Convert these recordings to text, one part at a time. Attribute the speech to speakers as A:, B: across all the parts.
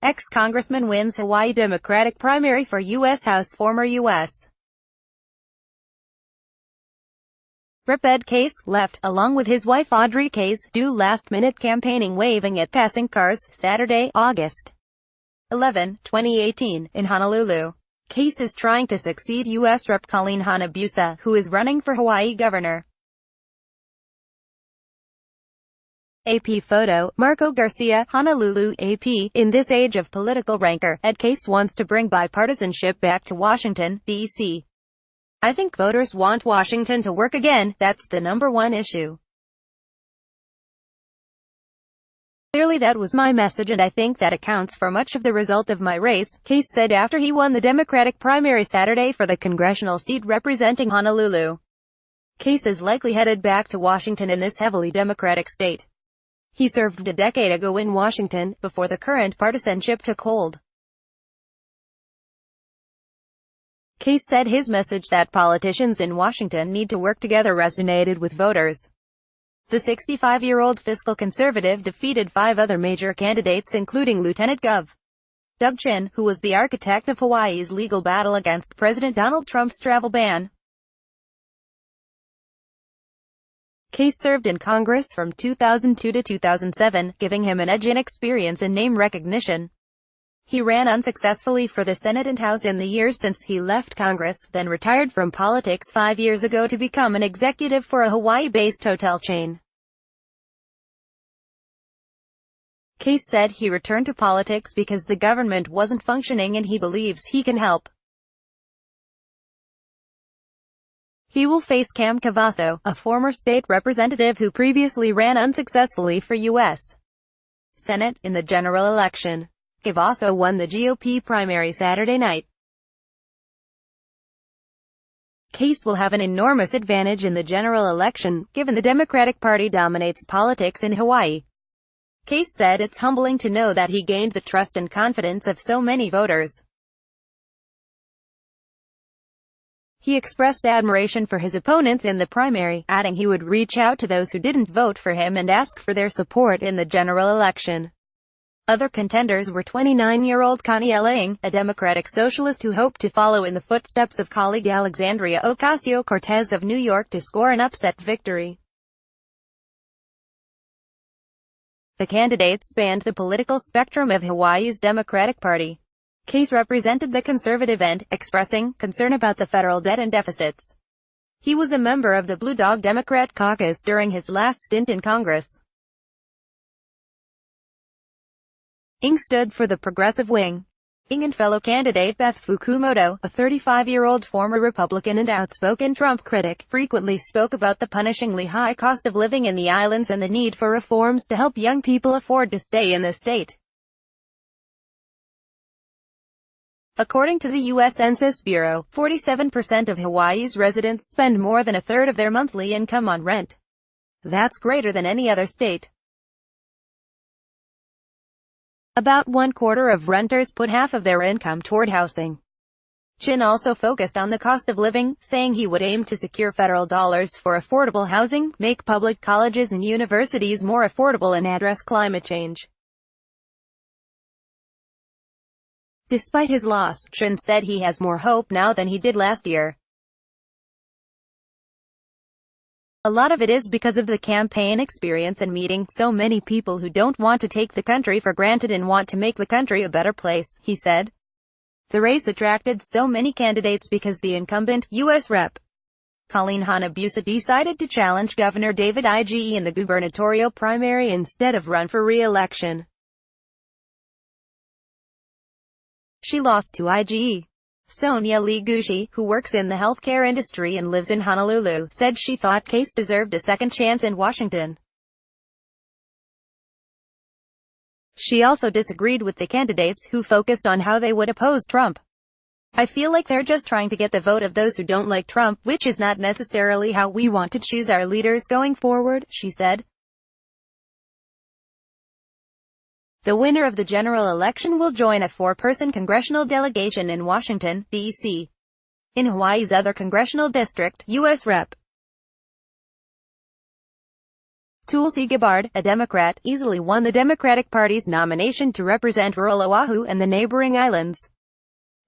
A: Ex-congressman wins Hawaii Democratic primary for U.S. House. Former U.S. Rep. Ed Case left, along with his wife Audrey Case, do last-minute campaigning waving at passing cars, Saturday, August 11, 2018, in Honolulu. Case is trying to succeed U.S. Rep. Colleen Hanabusa, who is running for Hawaii governor. AP photo, Marco Garcia, Honolulu, AP. In this age of political rancor, Ed Case wants to bring bipartisanship back to Washington, D.C. I think voters want Washington to work again, that's the number one issue. Clearly that was my message and I think that accounts for much of the result of my race, Case said after he won the Democratic primary Saturday for the congressional seat representing Honolulu. Case is likely headed back to Washington in this heavily Democratic state. He served a decade ago in Washington, before the current partisanship took hold. Case said his message that politicians in Washington need to work together resonated with voters. The 65-year-old fiscal conservative defeated 5 other major candidates including Lieutenant Gov. Doug Chin, who was the architect of Hawaii's legal battle against President Donald Trump's travel ban. Case served in Congress from 2002 to 2007, giving him an edge in experience and name recognition. He ran unsuccessfully for the Senate and House in the years since he left Congress, then retired from politics 5 years ago to become an executive for a Hawaii-based hotel chain. Case said he returned to politics because the government wasn't functioning and he believes he can help. He will face Cam Cavasso, a former state representative who previously ran unsuccessfully for U.S. Senate, in the general election. Cavasso won the GOP primary Saturday night. Case will have an enormous advantage in the general election, given the Democratic Party dominates politics in Hawaii. Case said it's humbling to know that he gained the trust and confidence of so many voters. He expressed admiration for his opponents in the primary, adding he would reach out to those who didn't vote for him and ask for their support in the general election. Other contenders were 29-year-old Connie Elaing, a Democratic socialist who hoped to follow in the footsteps of colleague Alexandria Ocasio-Cortez of New York to score an upset victory. The candidates spanned the political spectrum of Hawaii's Democratic Party. Case represented the conservative end, expressing concern about the federal debt and deficits. He was a member of the Blue Dog Democrat caucus during his last stint in Congress. Ng stood for the progressive wing. Ng and fellow candidate Beth Fukumoto, a 35-year-old former Republican and outspoken Trump critic, frequently spoke about the punishingly high cost of living in the islands and the need for reforms to help young people afford to stay in the state. According to the U.S. Census Bureau, 47% of Hawaii's residents spend more than a third of their monthly income on rent. That's greater than any other state. About 1/4 of renters put half of their income toward housing. Chin also focused on the cost of living, saying he would aim to secure federal dollars for affordable housing, make public colleges and universities more affordable and address climate change. Despite his loss, Chin said he has more hope now than he did last year. A lot of it is because of the campaign experience and meeting so many people who don't want to take the country for granted and want to make the country a better place, he said. The race attracted so many candidates because the incumbent, U.S. Rep. Colleen Hanabusa decided to challenge Governor David Ige in the gubernatorial primary instead of run for re-election. She lost to Ige. Sonia Liguchi, who works in the healthcare industry and lives in Honolulu, said she thought Case deserved a second chance in Washington. She also disagreed with the candidates, who focused on how they would oppose Trump. I feel like they're just trying to get the vote of those who don't like Trump, which is not necessarily how we want to choose our leaders going forward, she said. The winner of the general election will join a 4-person congressional delegation in Washington, D.C. In Hawaii's other congressional district, U.S. Rep. Tulsi Gabbard, a Democrat, easily won the Democratic Party's nomination to represent rural Oahu and the neighboring islands.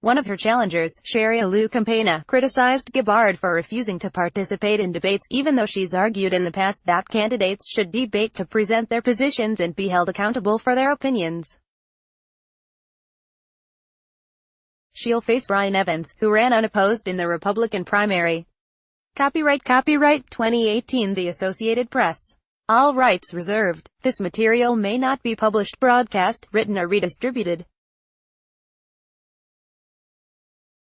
A: One of her challengers, Sherry Alu Campana, criticized Gabbard for refusing to participate in debates, even though she's argued in the past that candidates should debate to present their positions and be held accountable for their opinions. She'll face Brian Evans, who ran unopposed in the Republican primary. Copyright 2018 The Associated Press. All rights reserved. This material may not be published, broadcast, written or redistributed.